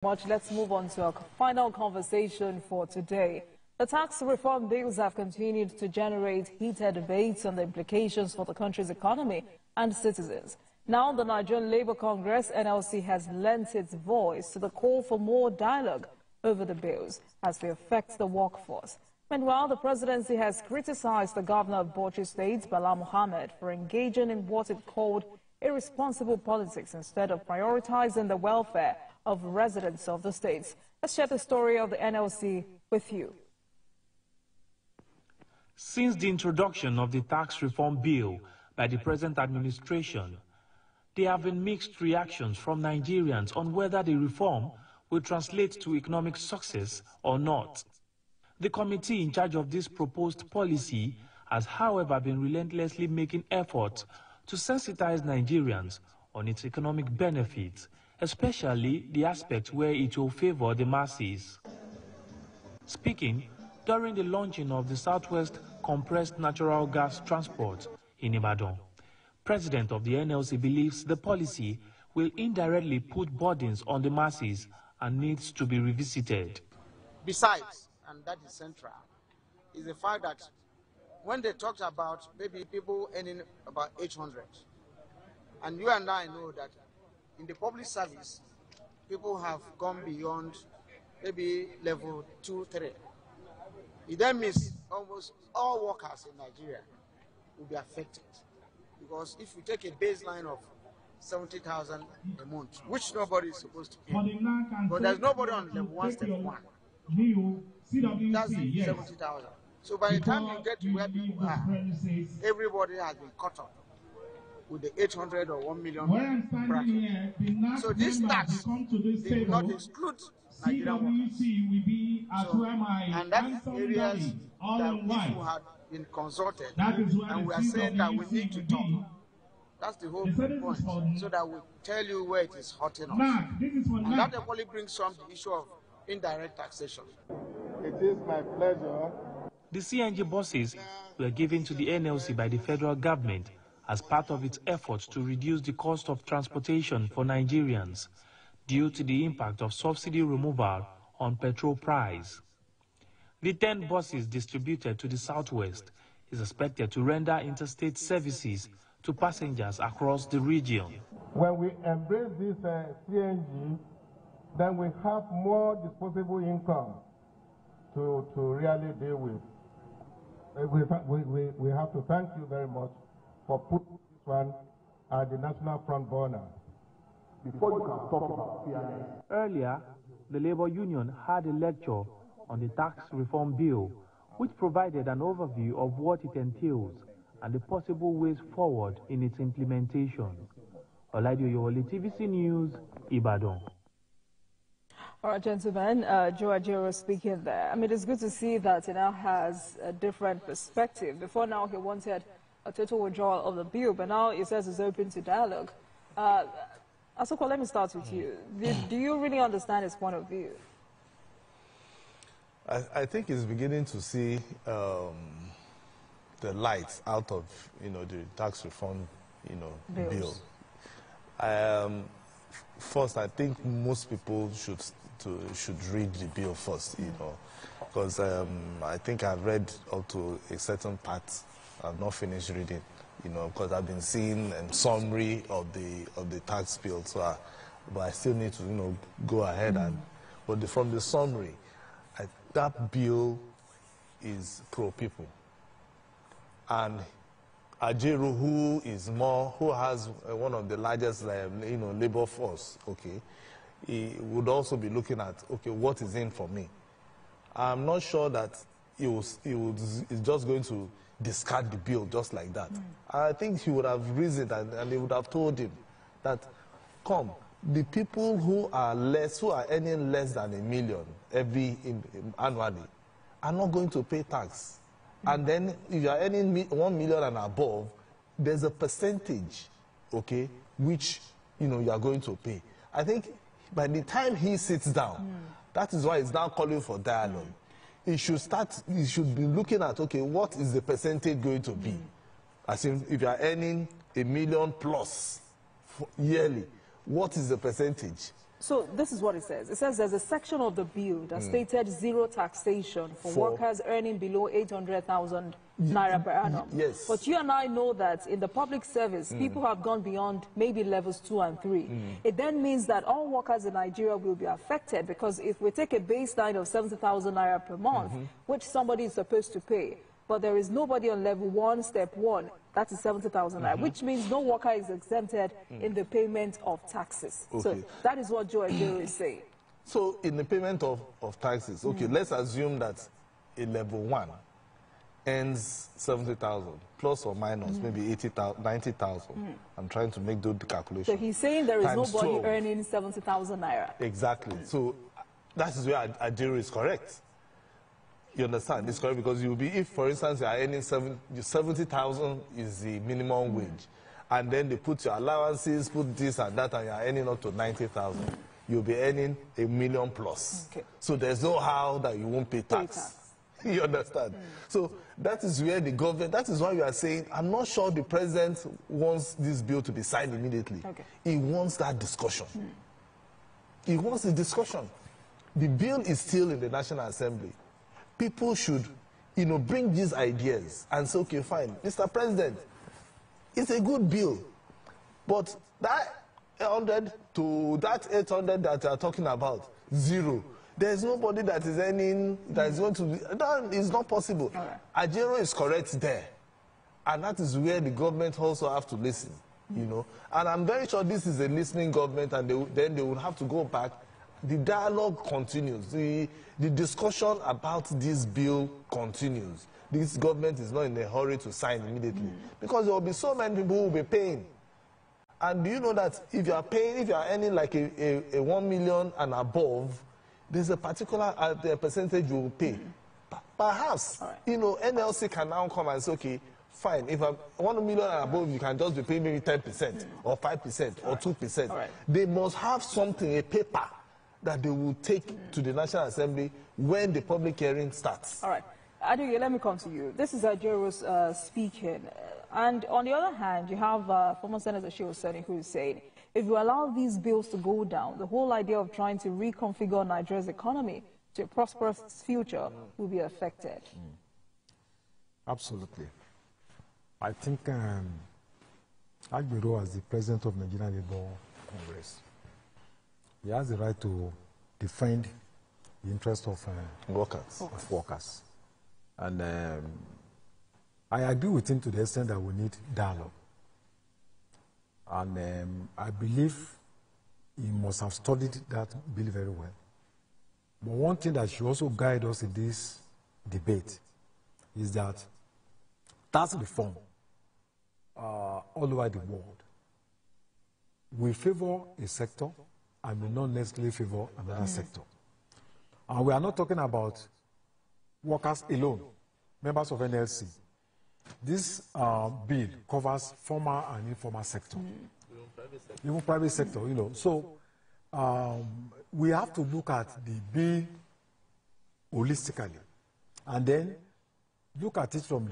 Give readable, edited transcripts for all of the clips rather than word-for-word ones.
Let's move on to our final conversation for today. The tax reform bills have continued to generate heated debates on the implications for the country's economy and citizens. Now, the Nigerian Labour Congress, NLC, has lent its voice to the call for more dialogue over the bills as they affect the workforce. Meanwhile, the presidency has criticized the governor of Bauchi State, Bala Mohammed, for engaging in what it called irresponsible politics instead of prioritizing the welfare of residents of the states. Let's share the story of the NLC with you. Since the introduction of the tax reform bill by the present administration, there have been mixed reactions from Nigerians on whether the reform will translate to economic success or not. The committee in charge of this proposed policy has, however, been relentlessly making efforts to sensitize Nigerians on its economic benefits, especially the aspects where it will favor the masses. Speaking during the launching of the Southwest Compressed Natural Gas Transport in Ibadan, President of the NLC believes the policy will indirectly put burdens on the masses and needs to be revisited. Besides, and that is central, is the fact that when they talked about maybe people earning about 800, and you and I know that in the public service, people have gone beyond maybe level 2, 3. It then means almost all workers in Nigeria will be affected. Because if you take a baseline of 70,000 a month, which nobody is supposed to pay, but there's nobody on level 1, step 1. That's 70,000. So by the time you get to where people are, everybody has been cut off with the 800 or 1 million bracket. So this tax did not exclude Nigerian workers. So, and that's areas that people had been consulted, and we are saying that we need to talk. That's the whole point, so that we tell you where it is hurting us. And that actually brings some the issue of indirect taxation. It is my pleasure. The CNG buses were given to the NLC by the federal government as part of its efforts to reduce the cost of transportation for Nigerians due to the impact of subsidy removal on petrol price. The 10 buses distributed to the Southwest is expected to render interstate services to passengers across the region. When we embrace this CNG, then we have more disposable income to really deal with. We have to thank you very much for putting this one at the national front burner. Before you can talk about fairness. Earlier, the Labour Union had a lecture on the tax reform bill, which provided an overview of what it entails and the possible ways forward in its implementation. Oladio Yowoli, TVC News, Ibadan. All right, gentlemen, Joe Ajero speaking there. I mean, it's good to see that he now has a different perspective. Before now, he wanted a total withdrawal of the bill, but now he says it's open to dialogue. Asoko, let me start with you. Do you really understand his point of view? I think he's beginning to see the light out of, the tax reform, bill. First, I think most people should read the bill first, because I think I've read up to a certain part. I've not finished reading, because I've been seeing a summary of the tax bill. So, but I still need to, go ahead but from the summary, that bill is pro-people. And Ajero, who has one of the largest, labor force, okay, he would also be looking at, okay, what is in for me? I'm not sure that he's just going to discard the bill just like that. I think he would have reasoned and they would have told him that, come, the people who are earning less than $1 million annually are not going to pay tax. And then if you are earning $1 million and above, there's a percentage, okay, which, you are going to pay. I think by the time he sits down, that is why he's now calling for dialogue. He should be looking at, okay, what is the percentage going to be? As in, if you are earning $1 million plus yearly, what is the percentage? So this is what it says. It says there's a section of the bill that stated zero taxation for workers earning below 800,000 naira per annum. Yes. But you and I know that in the public service, people have gone beyond maybe levels 2 and 3. It then means that all workers in Nigeria will be affected, because if we take a baseline of 70,000 naira per month, which somebody is supposed to pay, but there is nobody on level 1, step 1, that is 70,000 naira, which means no worker is exempted in the payment of taxes. Okay. So that is what Joe Ejiro is saying. So in the payment of taxes, okay, let's assume that a level 1 earns 70,000 plus or minus maybe 80,000, 90,000. I'm trying to make those calculations. So he's saying there is Times nobody 12. earning 70,000 naira. Exactly. So that is where Ejiro is correct. You understand? It's correct, because you'll be, if for instance you are earning 70,000 is the minimum wage, and then they put your allowances, put this and that, and you are earning up to 90,000, you'll be earning $1 million plus. Okay. So there's no how that you won't pay tax. You understand? So that is where the government, that is why we are saying, I'm not sure the president wants this bill to be signed immediately. Okay. He wants that discussion. He wants the discussion. The bill is still in the National Assembly. People should, bring these ideas and say, okay, fine, Mr. President, it's a good bill, but that 100 to that 800 that you are talking about, zero. There's nobody that is earning, that is going to be, that is not possible. Ejiro is correct there. And that is where the government also have to listen, And I'm very sure this is a listening government, and then they will have to go back. The dialogue continues. The discussion about this bill continues. This government is not in a hurry to sign immediately, because there will be so many people who will be paying. And do you know that if you are paying, if you are earning like a 1 million and above, there's a particular percentage you will pay. Perhaps, NLC can now come and say, okay, fine, if I'm 1 million and above, you can just be paying maybe 10% or 5% or 2%. They must have something, a paper, that they will take to the National Assembly when the public hearing starts. All right. Aduye, let me come to you. This is Ejiro's speaking. And on the other hand, you have former Senator Shehu Sani, who is saying, if you allow these bills to go down, the whole idea of trying to reconfigure Nigeria's economy to a prosperous future will be affected. Absolutely. I think Ejiro, as the president of Nigerian Labour Congress, he has the right to defend the interest of workers. And I agree with him to the extent that we need dialogue. And I believe he must have studied that bill very well. But one thing that should also guide us in this debate is that tax reform all over the world will favor a sector and will not necessarily favor another sector. And we are not talking about workers alone, members of NLC. This bill covers formal and informal sector, even private sector, So we have to look at the bill holistically, and then look at it from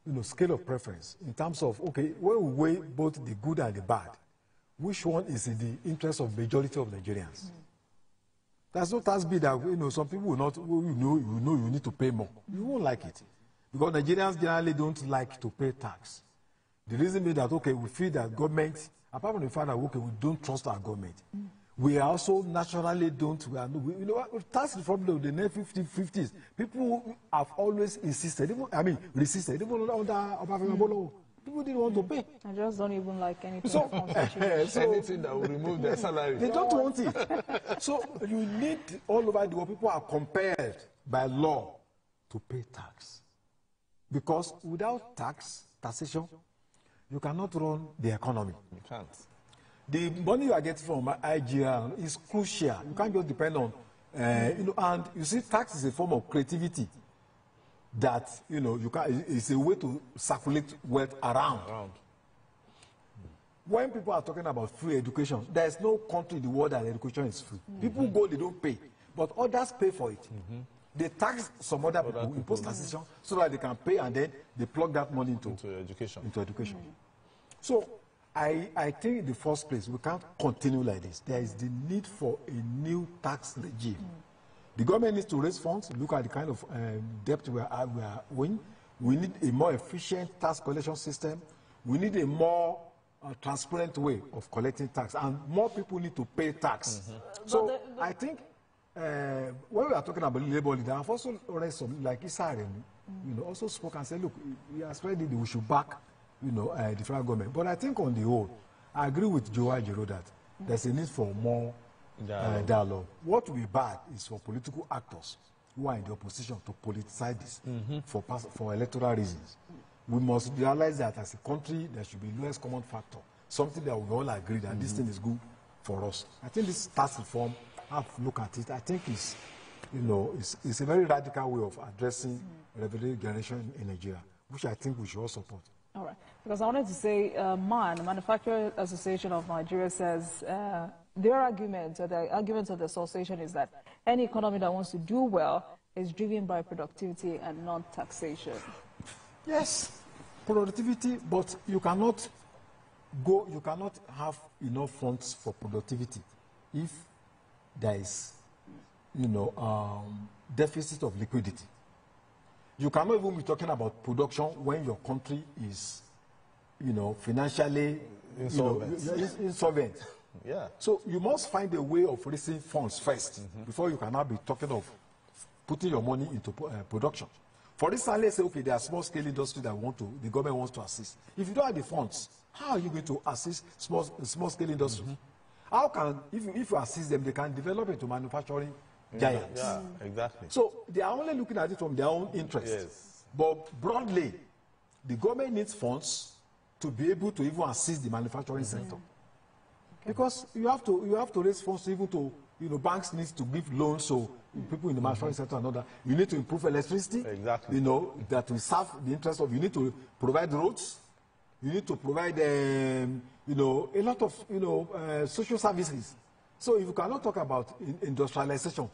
the scale of preference in terms of, okay, when we weigh both the good and the bad, which one is in the interest of majority of Nigerians? There's no tax bill that some people will not. You need to pay more. You won't like it, because Nigerians generally don't like to pay tax. The reason being that, okay, we feel that government, apart from the fact that, okay, we don't trust our government, we also naturally don't. Tax reform of the 1950s, people have always insisted, resisted, even under Obafemi. People didn't want to pay. I just don't even like anything. So anything that will remove their salary. They don't want it. So you need, all over the world, people are compelled by law to pay tax. Because without taxation, you cannot run the economy. You can't. The money you are getting from IGR is crucial. You can't just depend on, and you see, tax is a form of creativity. That it's a way to circulate wealth around. When people are talking about free education, there is no country in the world that education is free. People go, they don't pay, but others pay for it. They tax some other people, impose taxation, so that they can pay, and then they plug that money into education. So I think in the first place, we can't continue like this. There is the need for a new tax regime. The government needs to raise funds, look at the kind of debt we are owing. We need a more efficient tax collection system. We need a more transparent way of collecting tax, and more people need to pay tax. So I think when we are talking about labor leader, I've also read some, like Isari, also spoke and said, look, we are spreading, we should back, the federal government. But I think on the whole, I agree with Joe Ajero that there's a need for more dialogue. What will be bad is for political actors who are in the opposition to politicize this for electoral reasons. We must realize that as a country, there should be lowest common factor, something that we all agree that this thing is good for us. I think this tax reform, have to look at it. I think it's a very radical way of addressing revenue generation in Nigeria, which I think we should all support. All right, because I wanted to say, MAN, the Manufacturer Association of Nigeria, says their argument, or the argument of the association, is that any economy that wants to do well is driven by productivity and not taxation. Yes, productivity, but you cannot have enough funds for productivity if there is, deficit of liquidity. You cannot even be talking about production when your country is, financially insolvent. Yeah. So you must find a way of raising funds first before you can now be talking of putting your money into production. For instance, let's say, okay, there are small-scale industries that the government wants to assist. If you don't have the funds, how are you going to assist small-scale industries? How can, if you assist them, they can develop into manufacturing giants? Yeah, exactly. So they are only looking at it from their own interest. Yes. But broadly, the government needs funds to be able to even assist the manufacturing sector. Because you have to raise funds even to, banks need to give loans, so people in the manufacturing sector and other. You need to improve electricity. Exactly. That will serve the interest of. You need to provide roads. You need to provide, a lot of, social services. So if you cannot talk about industrialization,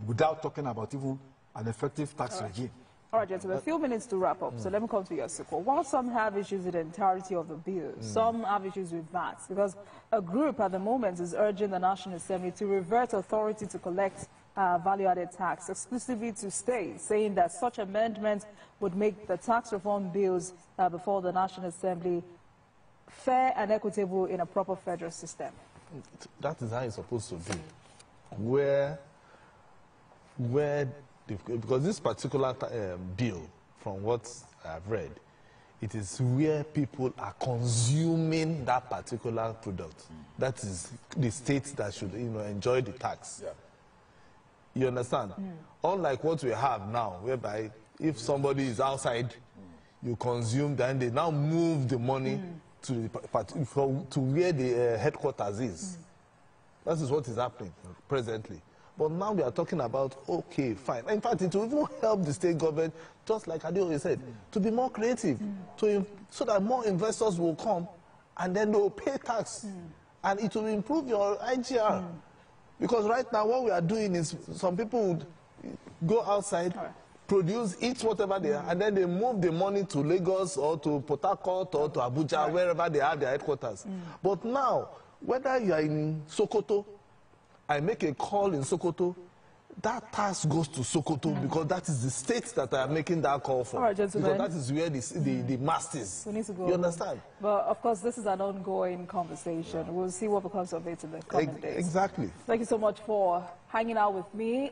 without talking about even an effective tax regime. All right, gentlemen, a few minutes to wrap up. So let me come to your support. While some have issues with the entirety of the bill, some have issues with VAT, because a group at the moment is urging the National Assembly to revert authority to collect value-added tax exclusively to states, saying that such amendments would make the tax reform bills before the National Assembly fair and equitable in a proper federal system. That is how it's supposed to be. Because this particular bill, from what I've read, it is where people are consuming that particular product. That is the states that should, enjoy the tax. Yeah. You understand? Unlike what we have now, whereby if somebody is outside, you consume, then they now move the money to where the headquarters is. That is what is happening presently. But now we are talking about, okay, fine. In fact, it will even help the state government, just like Adeoye said, to be more creative, so that more investors will come and then they will pay tax. And it will improve your IGR. Because right now what we are doing is some people would go outside, produce, eat whatever they are, and then they move the money to Lagos or to Port Harcourt or to Abuja, wherever they have their headquarters. But now, whether you are in Sokoto, I make a call in Sokoto, that tax goes to Sokoto because that is the state that I am making that call for. All right, gentlemen. Because that is where the masters. We need to go. You understand? But of course, this is an ongoing conversation. We'll see what becomes of it in the coming days. Exactly. Thank you so much for hanging out with me.